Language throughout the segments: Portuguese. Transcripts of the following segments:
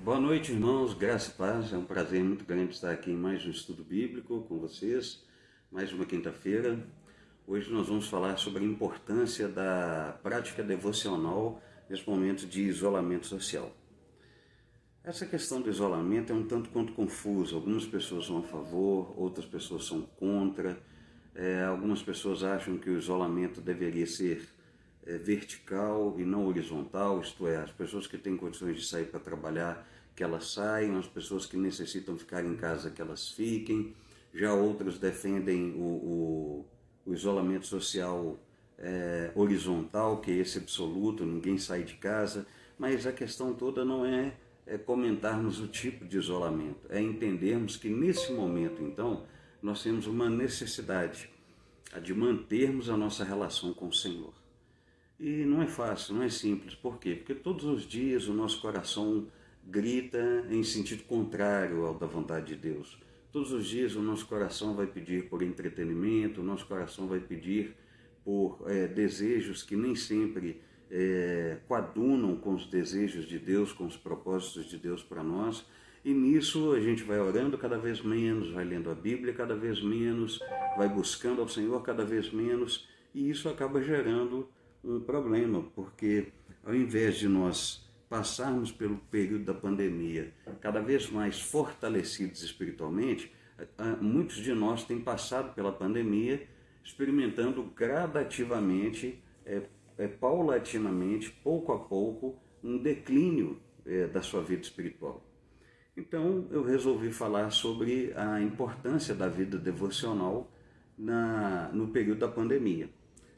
Boa noite, irmãos, graça e paz. É um prazer muito grande estar aqui em mais um estudo bíblico com vocês, mais uma quinta-feira. Hoje nós vamos falar sobre a importância da prática devocional nesse momento de isolamento social. Essa questão do isolamento é um tanto quanto confusa. Algumas pessoas são a favor, outras pessoas são contra. Algumas pessoas acham que o isolamento deveria ser vertical e não horizontal, isto é, as pessoas que têm condições de sair para trabalhar, que elas saiam, as pessoas que necessitam ficar em casa, que elas fiquem. Já outros defendem o isolamento social horizontal, que é esse absoluto, ninguém sai de casa, mas a questão toda não é comentarmos o tipo de isolamento, é entendermos que nesse momento, então, nós temos uma necessidade de mantermos a nossa relação com o Senhor. E não é fácil, não é simples. Por quê? Porque todos os dias o nosso coração grita em sentido contrário ao da vontade de Deus. Todos os dias o nosso coração vai pedir por entretenimento, o nosso coração vai pedir por desejos que nem sempre coadunam com os desejos de Deus, com os propósitos de Deus para nós. E nisso a gente vai orando cada vez menos, vai lendo a Bíblia cada vez menos, vai buscando ao Senhor cada vez menos, e isso acaba gerando um problema, porque ao invés de nós passarmos pelo período da pandemia cada vez mais fortalecidos espiritualmente, muitos de nós têm passado pela pandemia experimentando gradativamente, paulatinamente, pouco a pouco, um declínio da sua vida espiritual. Então eu resolvi falar sobre a importância da vida devocional no período da pandemia.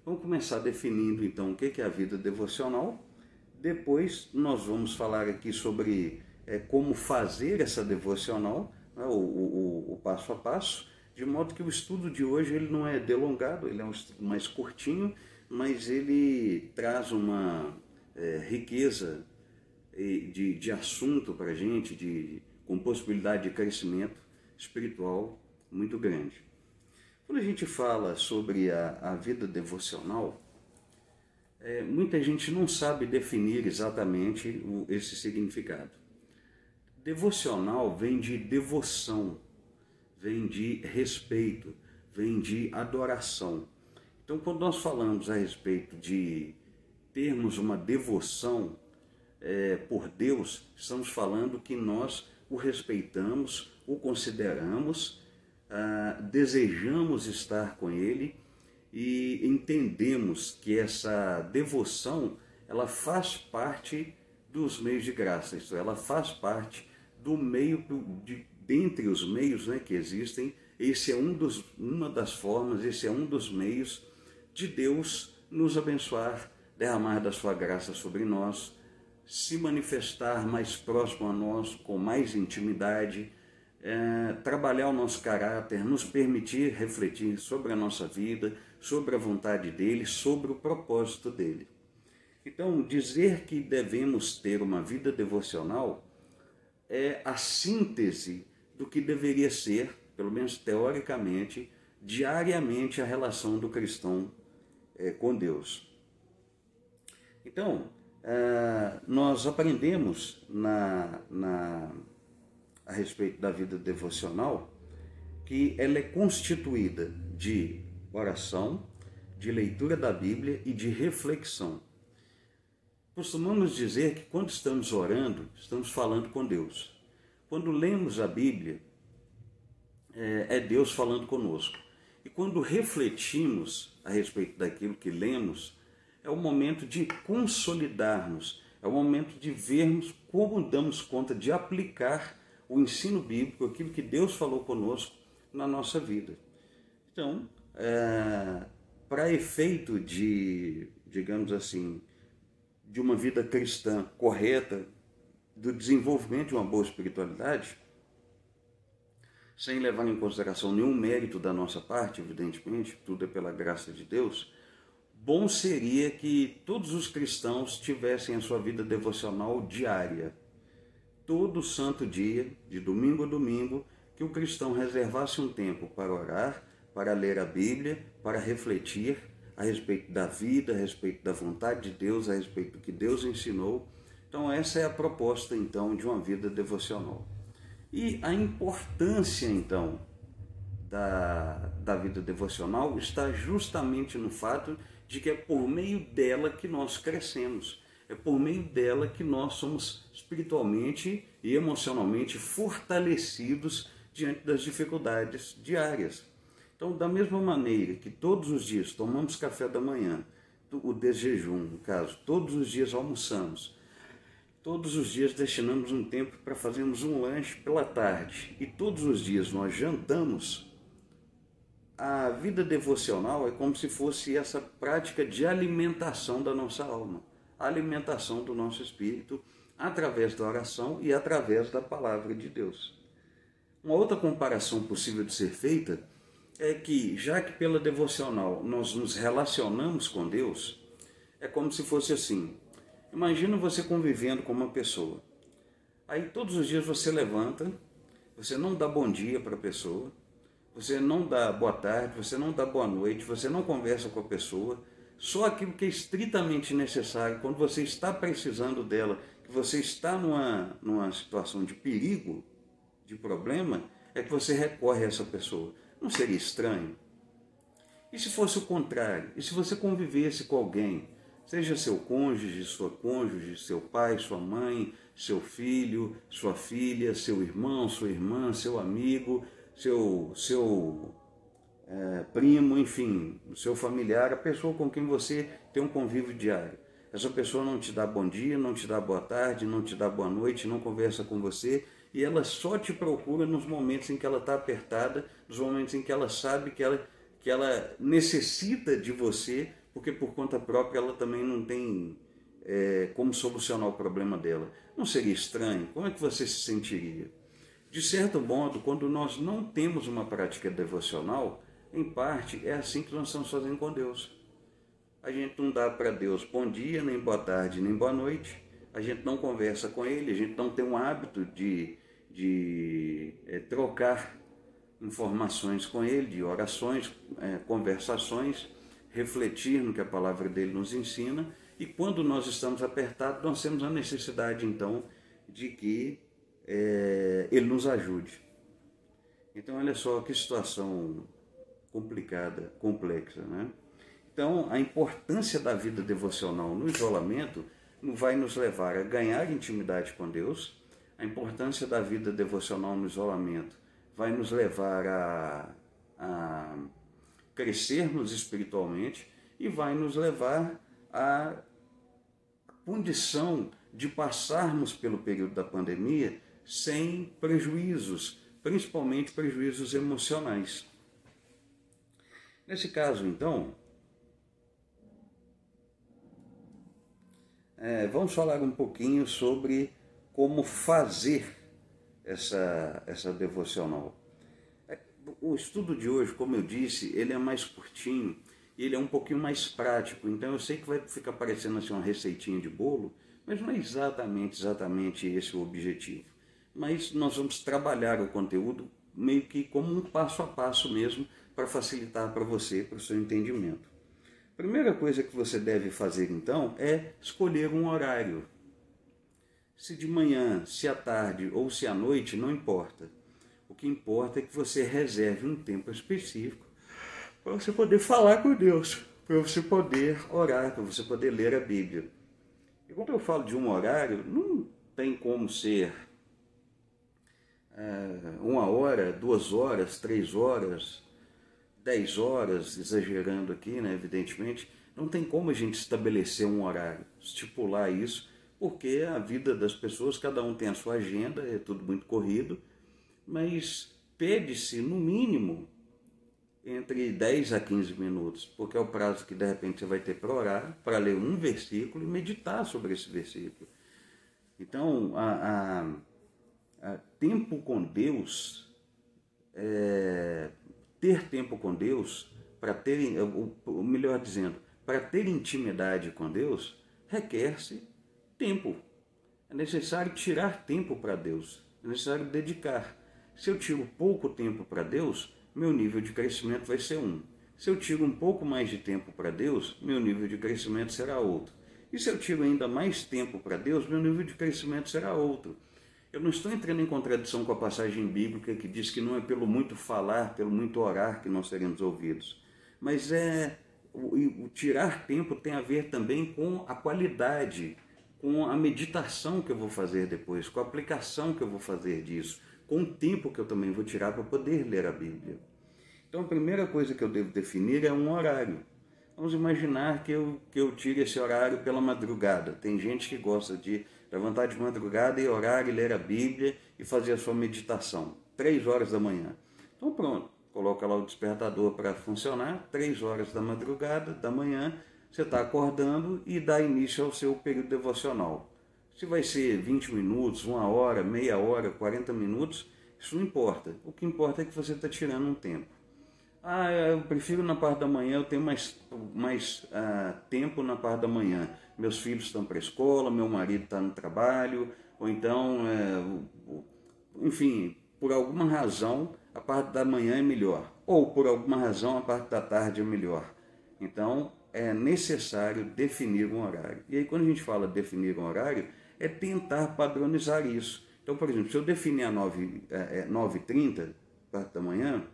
Vamos começar definindo então o que é a vida devocional. Depois nós vamos falar aqui sobre como fazer essa devocional, né, o passo a passo, de modo que o estudo de hoje ele não é delongado, ele é um estudo mais curtinho, mas ele traz uma riqueza de assunto para a gente, com possibilidade de crescimento espiritual muito grande. Quando a gente fala sobre a vida devocional, muita gente não sabe definir exatamente esse significado. Devocional vem de devoção, vem de respeito, vem de adoração. Então, quando nós falamos a respeito de termos uma devoção por Deus, estamos falando que nós o respeitamos, o consideramos, desejamos estar com Ele e entendemos que essa devoção ela faz parte dos meios de graça, isto é, ela faz parte do meio, dentre os meios que existem, esse é uma das formas, esse é um dos meios de Deus nos abençoar, derramar da sua graça sobre nós, se manifestar mais próximo a nós, com mais intimidade, trabalhar o nosso caráter, nos permitir refletir sobre a nossa vida, sobre a vontade dele, sobre o propósito dele. Então, dizer que devemos ter uma vida devocional é a síntese do que deveria ser, pelo menos teoricamente, diariamente a relação do cristão com Deus. Então, nós aprendemos a respeito da vida devocional que ela é constituída de oração, de leitura da Bíblia e de reflexão. Costumamos dizer que quando estamos orando, estamos falando com Deus. Quando lemos a Bíblia, é Deus falando conosco. E quando refletimos a respeito daquilo que lemos, é o momento de consolidarmos, é o momento de vermos como damos conta de aplicar o ensino bíblico, aquilo que Deus falou conosco na nossa vida. Então, para efeito de, digamos assim, de uma vida cristã correta, do desenvolvimento de uma boa espiritualidade, sem levar em consideração nenhum mérito da nossa parte, evidentemente, tudo é pela graça de Deus, bom seria que todos os cristãos tivessem a sua vida devocional diária. Todo santo dia, de domingo a domingo, que o cristão reservasse um tempo para orar, para ler a Bíblia, para refletir a respeito da vida, a respeito da vontade de Deus, a respeito do que Deus ensinou, Então essa é a proposta então de uma vida devocional. E a importância então da vida devocional está justamente no fato de que é por meio dela que nós crescemos. É por meio dela que nós somos espiritualmente e emocionalmente fortalecidos diante das dificuldades diárias. Então, da mesma maneira que todos os dias tomamos café da manhã, o desjejum, no caso, todos os dias almoçamos, todos os dias destinamos um tempo para fazermos um lanche pela tarde e todos os dias nós jantamos, a vida devocional é como se fosse essa prática de alimentação da nossa alma, a alimentação do nosso espírito através da oração e através da palavra de Deus. Uma outra comparação possível de ser feita é que, já que pela devocional nós nos relacionamos com Deus, é como se fosse assim. Imagina você convivendo com uma pessoa. Aí todos os dias você levanta, você não dá bom dia para a pessoa, você não dá boa tarde, você não dá boa noite, você não conversa com a pessoa, só aquilo que é estritamente necessário, quando você está precisando dela, que você está numa situação de perigo, de problema, é que você recorre a essa pessoa. Não seria estranho? E se fosse o contrário? E se você convivesse com alguém, seja seu cônjuge, seu pai, sua mãe, seu filho, sua filha, seu irmão, sua irmã, seu amigo, seu primo, enfim, seu familiar, a pessoa com quem você tem um convívio diário. Essa pessoa não te dá bom dia, não te dá boa tarde, não te dá boa noite, não conversa com você, e ela só te procura nos momentos em que ela está apertada, nos momentos em que ela sabe que ela necessita de você, porque por conta própria ela também não tem como solucionar o problema dela. Não seria estranho? Como é que você se sentiria? De certo modo, quando nós não temos uma prática devocional, em parte é assim que nós estamos fazendo com Deus. A gente não dá para Deus bom dia, nem boa tarde, nem boa noite. A gente não conversa com Ele, a gente não tem um hábito de trocar informações com Ele, de orações, conversações, refletir no que a palavra dele nos ensina. E quando nós estamos apertados, nós temos a necessidade, então, de que Ele nos ajude. Então, olha só que situação complicada, complexa, né? Então, a importância da vida devocional no isolamento vai nos levar a ganhar intimidade com Deus. A importância da vida devocional no isolamento vai nos levar a crescermos espiritualmente e vai nos levar à condição de passarmos pelo período da pandemia sem prejuízos, principalmente prejuízos emocionais. Nesse caso, então, vamos falar um pouquinho sobre como fazer essa devocional. O estudo de hoje, como eu disse, ele é mais curtinho, ele é um pouquinho mais prático, então eu sei que vai ficar parecendo assim uma receitinha de bolo, mas não é exatamente esse o objetivo. Mas nós vamos trabalhar o conteúdo meio que como um passo a passo mesmo, para facilitar para você, para o seu entendimento. A primeira coisa que você deve fazer então é escolher um horário. Se de manhã, se à tarde ou se à noite, não importa. O que importa é que você reserve um tempo específico para você poder falar com Deus, para você poder orar, para você poder ler a Bíblia. E quando eu falo de um horário, não tem como ser 1 hora, 2 horas, 3 horas, 10 horas, exagerando aqui, né, evidentemente. Não tem como a gente estabelecer um horário, estipular isso, porque a vida das pessoas, cada um tem a sua agenda, é tudo muito corrido, mas pede-se, no mínimo, entre 10 a 15 minutos, porque é o prazo que, de repente, você vai ter para orar, para ler um versículo e meditar sobre esse versículo. Então, tempo com Deus, ter tempo com Deus, para ter, melhor dizendo, para ter intimidade com Deus, requer-se tempo. É necessário tirar tempo para Deus, é necessário dedicar. Se eu tiro pouco tempo para Deus, meu nível de crescimento vai ser 1. Se eu tiro um pouco mais de tempo para Deus, meu nível de crescimento será outro. E se eu tiro ainda mais tempo para Deus, meu nível de crescimento será outro. Eu não estou entrando em contradição com a passagem bíblica que diz que não é pelo muito falar, pelo muito orar que nós seremos ouvidos. Mas o tirar tempo tem a ver também com a qualidade, com a meditação que eu vou fazer depois, com a aplicação que eu vou fazer disso, com o tempo que eu também vou tirar para poder ler a Bíblia. Então a primeira coisa que eu devo definir é um horário. Vamos imaginar que eu tire esse horário pela madrugada. Tem gente que gosta de levantar de madrugada e orar e ler a Bíblia e fazer a sua meditação. 3 horas da manhã. Então pronto, coloca lá o despertador para funcionar, 3 horas da madrugada, da manhã, você está acordando e dá início ao seu período devocional. Se vai ser 20 minutos, 1 hora, meia hora, 40 minutos, isso não importa. O que importa é que você está tirando um tempo. Eu prefiro na parte da manhã, eu tenho mais tempo na parte da manhã. Meus filhos estão para a escola, meu marido está no trabalho, ou então, enfim, por alguma razão a parte da manhã é melhor, ou por alguma razão a parte da tarde é melhor. Então é necessário definir um horário. E aí quando a gente fala definir um horário, é tentar padronizar isso. Então, por exemplo, se eu definir a 9h30, parte da manhã,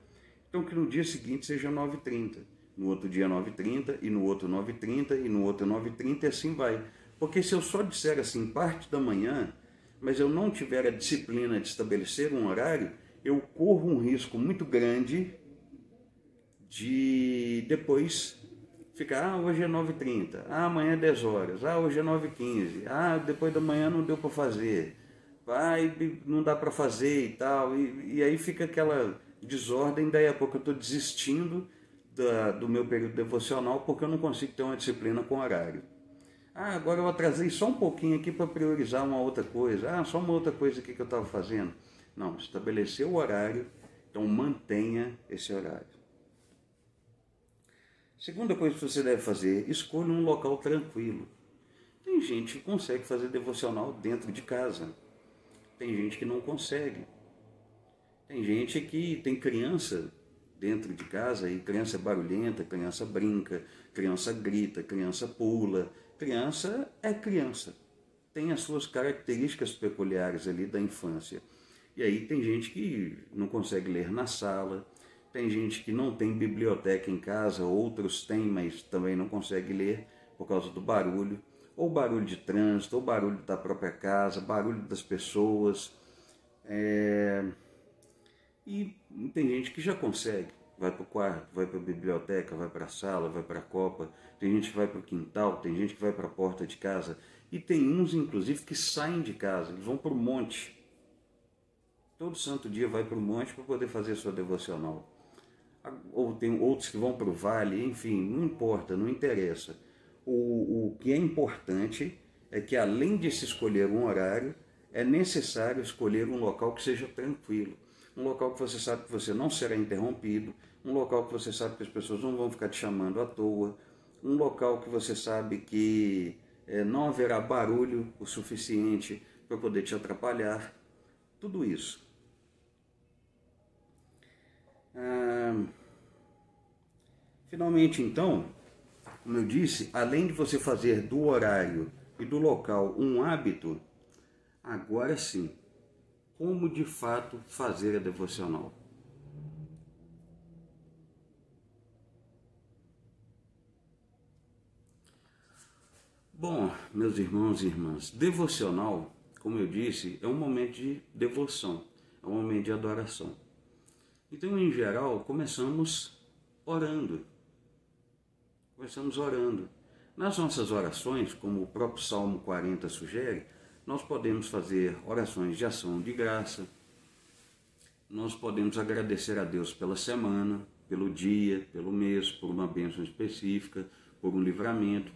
então que no dia seguinte seja 9h30, no outro dia 9h30, e no outro 9h30, e no outro 9h30, e assim vai. Porque se eu só disser assim, parte da manhã, mas eu não tiver a disciplina de estabelecer um horário, eu corro um risco muito grande de depois ficar, hoje é 9h30, amanhã é 10 horas, hoje é 9h15, depois da manhã não deu para fazer, não dá para fazer e tal, e aí fica aquela desordem, daí a pouco eu estou desistindo do meu período devocional porque eu não consigo ter uma disciplina com horário. Agora eu atrasei só um pouquinho aqui para priorizar uma outra coisa, só uma outra coisa aqui que eu estava fazendo. Não, estabeleceu o horário, então mantenha esse horário. Segunda coisa que você deve fazer, escolha um local tranquilo. Tem gente que consegue fazer devocional dentro de casa, tem gente que não consegue. Tem gente que tem criança dentro de casa e criança é barulhenta, criança brinca, criança grita, criança pula. Criança é criança. Tem as suas características peculiares ali da infância. E aí tem gente que não consegue ler na sala, tem gente que não tem biblioteca em casa, outros têm, mas também não consegue ler por causa do barulho, ou barulho de trânsito, ou barulho da própria casa, barulho das pessoas. E tem gente que já consegue, vai para o quarto, vai para a biblioteca, vai para a sala, vai para a copa, tem gente que vai para o quintal, tem gente que vai para a porta de casa, e tem uns, inclusive, que saem de casa, eles vão para o monte. Todo santo dia vai para o monte para poder fazer a sua devocional. Ou tem outros que vão para o vale, enfim, não importa, não interessa. O que é importante é que, além de se escolher um horário, é necessário escolher um local que seja tranquilo. Um local que você sabe que você não será interrompido, um local que você sabe que as pessoas não vão ficar te chamando à toa, um local que você sabe que não haverá barulho o suficiente para poder te atrapalhar. Tudo isso. Finalmente, então, como eu disse, além de você fazer do horário e do local um hábito, agora sim, como de fato fazer a devocional. Bom, meus irmãos e irmãs, devocional, como eu disse, é um momento de devoção, é um momento de adoração. Então, em geral, começamos orando. Nas nossas orações, como o próprio Salmo 40 sugere, nós podemos fazer orações de ação de graça, nós podemos agradecer a Deus pela semana, pelo dia, pelo mês, por uma bênção específica, por um livramento,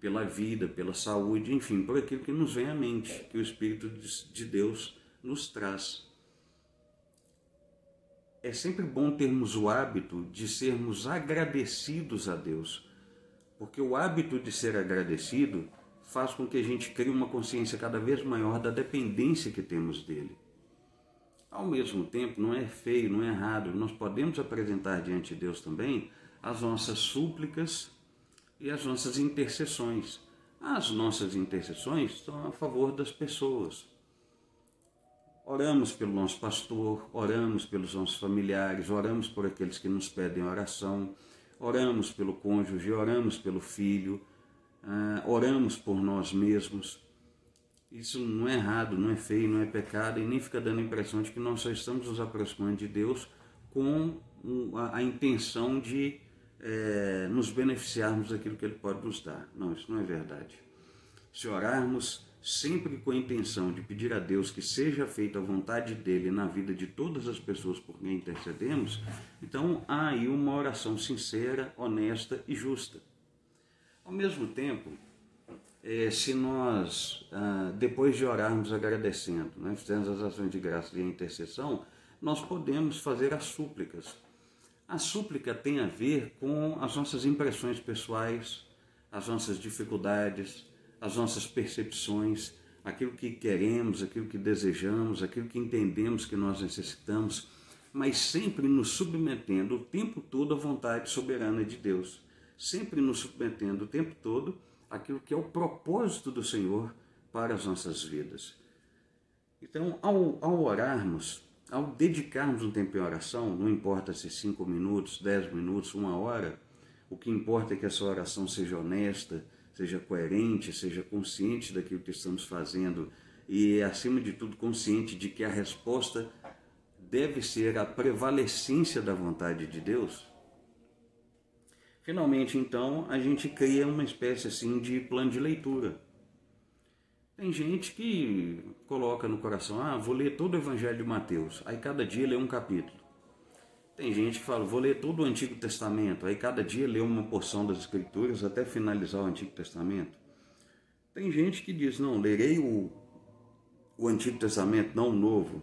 pela vida, pela saúde, enfim, por aquilo que nos vem à mente, que o Espírito de Deus nos traz. É sempre bom termos o hábito de sermos agradecidos a Deus, porque o hábito de ser agradecido faz com que a gente crie uma consciência cada vez maior da dependência que temos dele. Ao mesmo tempo, não é feio, não é errado, nós podemos apresentar diante de Deus também as nossas súplicas e as nossas intercessões, As nossas intercessões são a favor das pessoas. Oramos pelo nosso pastor, oramos pelos nossos familiares, oramos por aqueles que nos pedem oração, oramos pelo cônjuge, oramos pelo filho, oramos por nós mesmos. Isso não é errado, não é feio, não é pecado, e nem fica dando a impressão de que nós só estamos nos aproximando de Deus com a intenção de nos beneficiarmos daquilo que Ele pode nos dar. Não, isso não é verdade. Se orarmos sempre com a intenção de pedir a Deus que seja feita a vontade dEle na vida de todas as pessoas por quem intercedemos, então há aí uma oração sincera, honesta e justa. Ao mesmo tempo, se nós, depois de orarmos agradecendo, fizermos as ações de graça e a intercessão, nós podemos fazer as súplicas. A súplica tem a ver com as nossas impressões pessoais, as nossas dificuldades, as nossas percepções, aquilo que queremos, aquilo que desejamos, aquilo que entendemos que nós necessitamos, mas sempre nos submetendo o tempo todo à vontade soberana de Deus, sempre nos submetendo o tempo todo àquilo que é o propósito do Senhor para as nossas vidas. Então, ao orarmos, ao dedicarmos um tempo em oração, não importa se 5 minutos, 10 minutos, 1 hora, o que importa é que essa oração seja honesta, seja coerente, seja consciente daquilo que estamos fazendo e, acima de tudo, consciente de que a resposta deve ser a prevalecência da vontade de Deus. Finalmente, então, a gente cria uma espécie assim de plano de leitura. Tem gente que coloca no coração, vou ler todo o Evangelho de Mateus, aí cada dia lê um capítulo. Tem gente que fala, vou ler todo o Antigo Testamento, aí cada dia lê uma porção das Escrituras até finalizar o Antigo Testamento. Tem gente que diz, não, lerei o Antigo Testamento, não o Novo.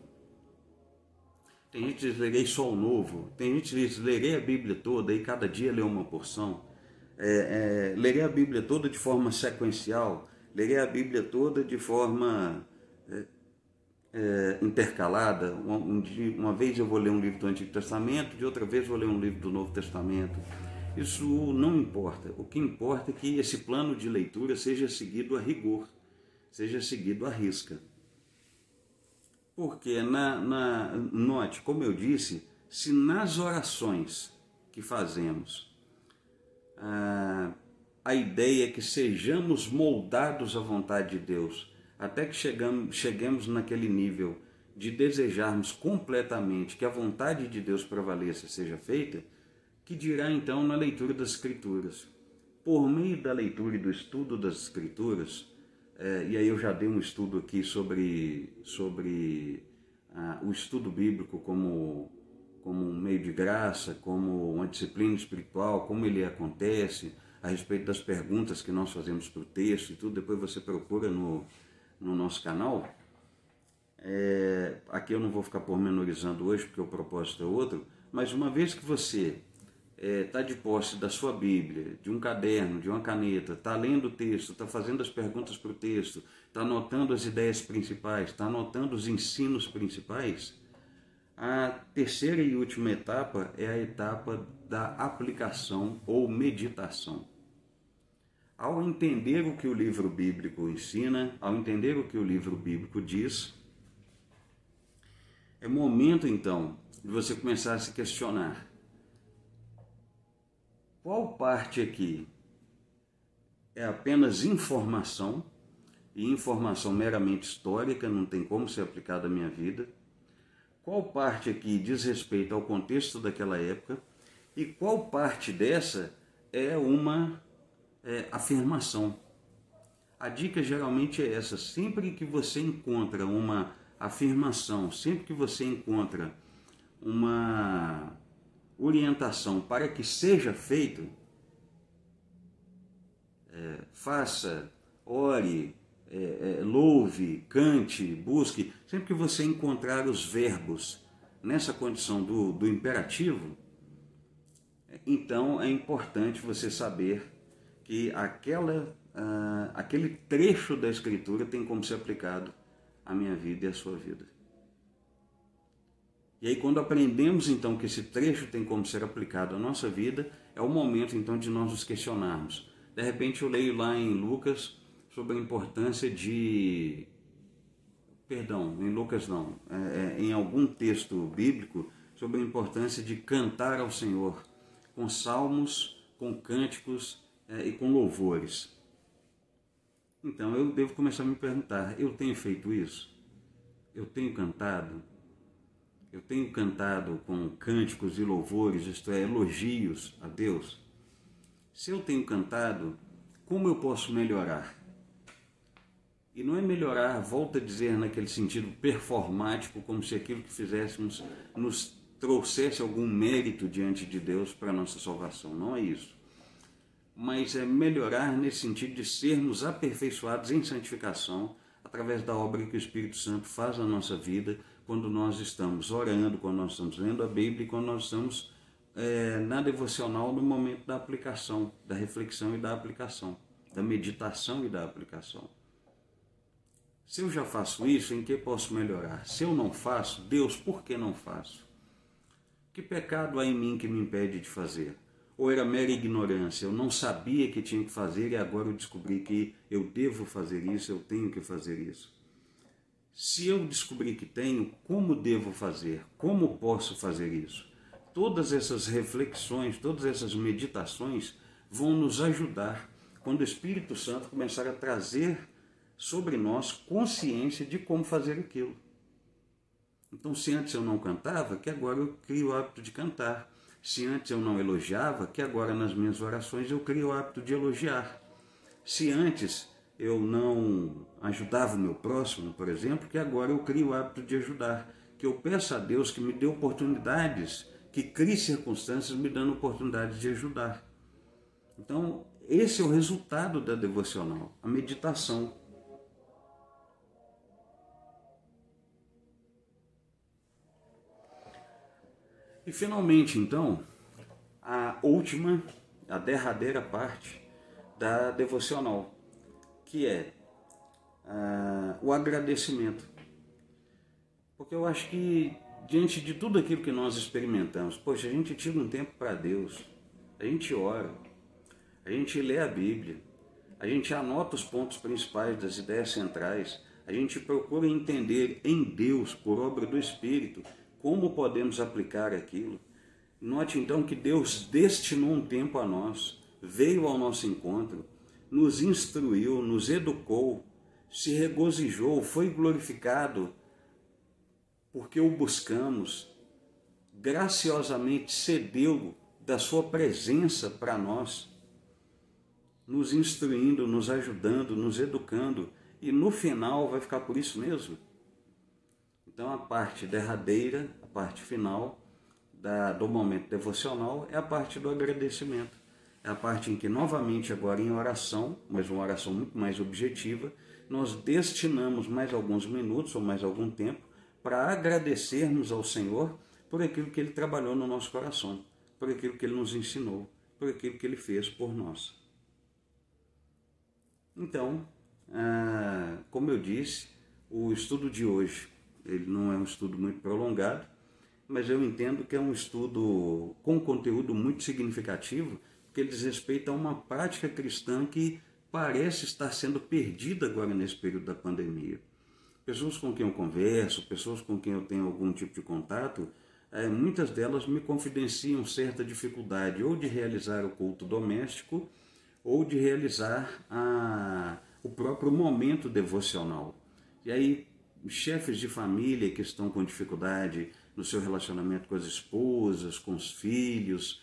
Tem gente que diz, lerei só o Novo. Tem gente que diz, lerei a Bíblia toda, aí cada dia lê uma porção. Lerei a Bíblia toda de forma sequencial, lerei a Bíblia toda de forma intercalada. Uma vez eu vou ler um livro do Antigo Testamento, de outra vez vou ler um livro do Novo Testamento. Isso não importa. O que importa é que esse plano de leitura seja seguido a rigor, seja seguido à risca. Porque, note, como eu disse, se nas orações que fazemos a ideia é que sejamos moldados à vontade de Deus, até que cheguemos naquele nível de desejarmos completamente que a vontade de Deus prevaleça e seja feita, que dirá então na leitura das Escrituras. Por meio da leitura e do estudo das Escrituras, e aí eu já dei um estudo aqui sobre o estudo bíblico como um meio de graça, como uma disciplina espiritual, como ele acontece, a respeito das perguntas que nós fazemos para o texto e tudo, depois você procura no nosso canal. Aqui eu não vou ficar pormenorizando hoje, porque o propósito é outro, mas uma vez que você está de posse da sua Bíblia, de um caderno, de uma caneta, está lendo o texto, está fazendo as perguntas para o texto, está anotando as ideias principais, está anotando os ensinos principais, a terceira e última etapa é a etapa da aplicação ou meditação. Ao entender o que o livro bíblico ensina, ao entender o que o livro bíblico diz, é momento então de você começar a se questionar. Qual parte aqui é apenas informação, e informação meramente histórica, não tem como ser aplicada à minha vida? Qual parte aqui diz respeito ao contexto daquela época? E qual parte dessa é uma afirmação? A dica geralmente é essa: sempre que você encontra uma afirmação, sempre que você encontra uma orientação para que seja feito, faça, ore, louve, cante, busque. Sempre que você encontrar os verbos nessa condição do imperativo, então é importante você saber que aquele trecho da Escritura tem como ser aplicado à minha vida e à sua vida. E aí, quando aprendemos então que esse trecho tem como ser aplicado à nossa vida, é o momento então de nós nos questionarmos. De repente eu leio lá em Lucas sobre a importância de... Perdão, em Lucas não, em algum texto bíblico, sobre a importância de cantar ao Senhor com salmos, com cânticos e com louvores. Então eu devo começar a me perguntar, eu tenho feito isso? Eu tenho cantado? Eu tenho cantado com cânticos e louvores, isto é, elogios a Deus? Se eu tenho cantado, como eu posso melhorar? E não é melhorar, volto a dizer, naquele sentido performático, como se aquilo que fizéssemos nos trouxesse algum mérito diante de Deus para a nossa salvação. Não é isso. Mas é melhorar nesse sentido de sermos aperfeiçoados em santificação através da obra que o Espírito Santo faz na nossa vida quando nós estamos orando, quando nós estamos lendo a Bíblia e quando nós estamos na devocional no momento da aplicação, da reflexão e da aplicação, da meditação e da aplicação. Se eu já faço isso, em que posso melhorar? Se eu não faço, Deus, por que não faço? Que pecado há em mim que me impede de fazer? Ou era mera ignorância, eu não sabia que tinha que fazer e agora eu descobri que eu devo fazer isso, eu tenho que fazer isso. Se eu descobrir que tenho, como devo fazer? Como posso fazer isso? Todas essas reflexões, todas essas meditações vão nos ajudar quando o Espírito Santo começar a trazer sobre nós consciência de como fazer aquilo. Então, se antes eu não cantava, que agora eu crio o hábito de cantar. Se antes eu não elogiava, que agora nas minhas orações eu crio o hábito de elogiar. Se antes eu não ajudava o meu próximo, por exemplo, que agora eu crio o hábito de ajudar. Que eu peço a Deus que me dê oportunidades, que crie circunstâncias me dando oportunidades de ajudar. Então, esse é o resultado da devocional, a meditação. E finalmente, então, a derradeira parte da devocional, que é o agradecimento. Porque eu acho que, diante de tudo aquilo que nós experimentamos, poxa, a gente tira um tempo para Deus, a gente ora, a gente lê a Bíblia, a gente anota os pontos principais das ideias centrais, a gente procura entender em Deus, por obra do Espírito, como podemos aplicar aquilo. Note então que Deus destinou um tempo a nós, veio ao nosso encontro, nos instruiu, nos educou, se regozijou, foi glorificado, porque o buscamos, graciosamente cedeu da sua presença para nós, nos instruindo, nos ajudando, nos educando, e no final vai ficar por isso mesmo. Então a parte derradeira, a parte final do momento devocional é a parte do agradecimento. É a parte em que novamente agora em oração, mas uma oração muito mais objetiva, nós destinamos mais alguns minutos ou mais algum tempo para agradecermos ao Senhor por aquilo que Ele trabalhou no nosso coração, por aquilo que Ele nos ensinou, por aquilo que Ele fez por nós. Então, como eu disse, o estudo de hoje, ele não é um estudo muito prolongado, mas eu entendo que é um estudo com conteúdo muito significativo, porque ele diz respeito a uma prática cristã que parece estar sendo perdida agora nesse período da pandemia. Pessoas com quem eu converso, pessoas com quem eu tenho algum tipo de contato, muitas delas me confidenciam certa dificuldade ou de realizar o culto doméstico ou de realizar o próprio momento devocional. E aí, chefes de família que estão com dificuldade no seu relacionamento com as esposas, com os filhos,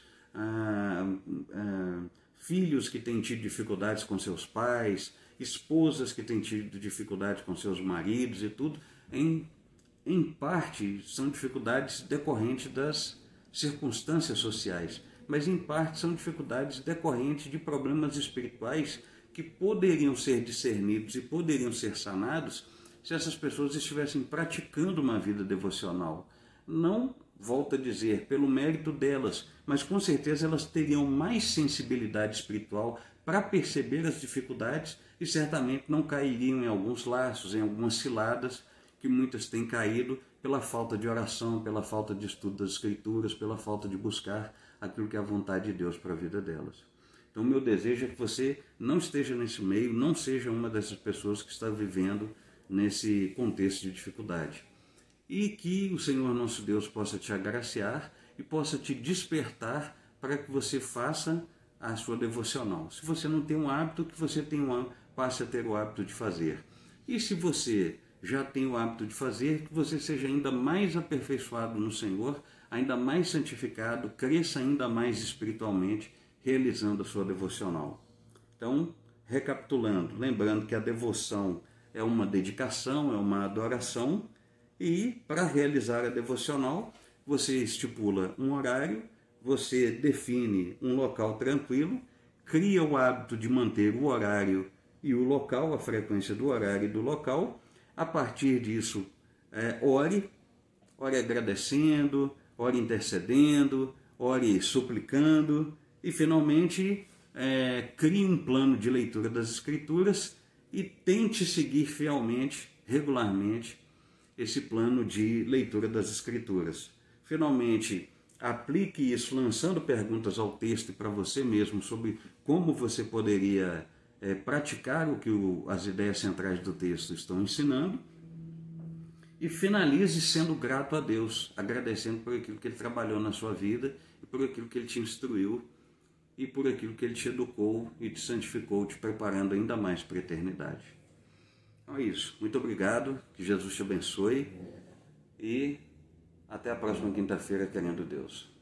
filhos que têm tido dificuldades com seus pais, esposas que têm tido dificuldades com seus maridos e tudo, em parte são dificuldades decorrentes das circunstâncias sociais, mas em parte são dificuldades decorrentes de problemas espirituais que poderiam ser discernidos e poderiam ser sanados se essas pessoas estivessem praticando uma vida devocional. Não, volto a dizer, pelo mérito delas, mas com certeza elas teriam mais sensibilidade espiritual para perceber as dificuldades e certamente não cairiam em alguns laços, em algumas ciladas que muitas têm caído pela falta de oração, pela falta de estudo das Escrituras, pela falta de buscar aquilo que é a vontade de Deus para a vida delas. Então, o meu desejo é que você não esteja nesse meio, não seja uma dessas pessoas que está vivendo nesse contexto de dificuldade. E que o Senhor nosso Deus possa te agraciar e possa te despertar para que você faça a sua devocional. Se você não tem um hábito, que você passe a ter o hábito de fazer. E se você já tem o hábito de fazer, que você seja ainda mais aperfeiçoado no Senhor, ainda mais santificado, cresça ainda mais espiritualmente, realizando a sua devocional. Então, recapitulando, lembrando que a devoção é uma dedicação, é uma adoração, e para realizar a devocional, você estipula um horário, você define um local tranquilo, cria o hábito de manter o horário e o local, a frequência do horário e do local. A partir disso, ore agradecendo, ore intercedendo, ore suplicando e, finalmente, crie um plano de leitura das Escrituras e tente seguir fielmente, regularmente, esse plano de leitura das Escrituras. Finalmente, aplique isso lançando perguntas ao texto para você mesmo sobre como você poderia praticar o que as ideias centrais do texto estão ensinando. E finalize sendo grato a Deus, agradecendo por aquilo que Ele trabalhou na sua vida e por aquilo que Ele te instruiu e por aquilo que Ele te educou e te santificou, te preparando ainda mais para a eternidade. Então é isso. Muito obrigado, que Jesus te abençoe e até a próxima quinta-feira, querendo Deus.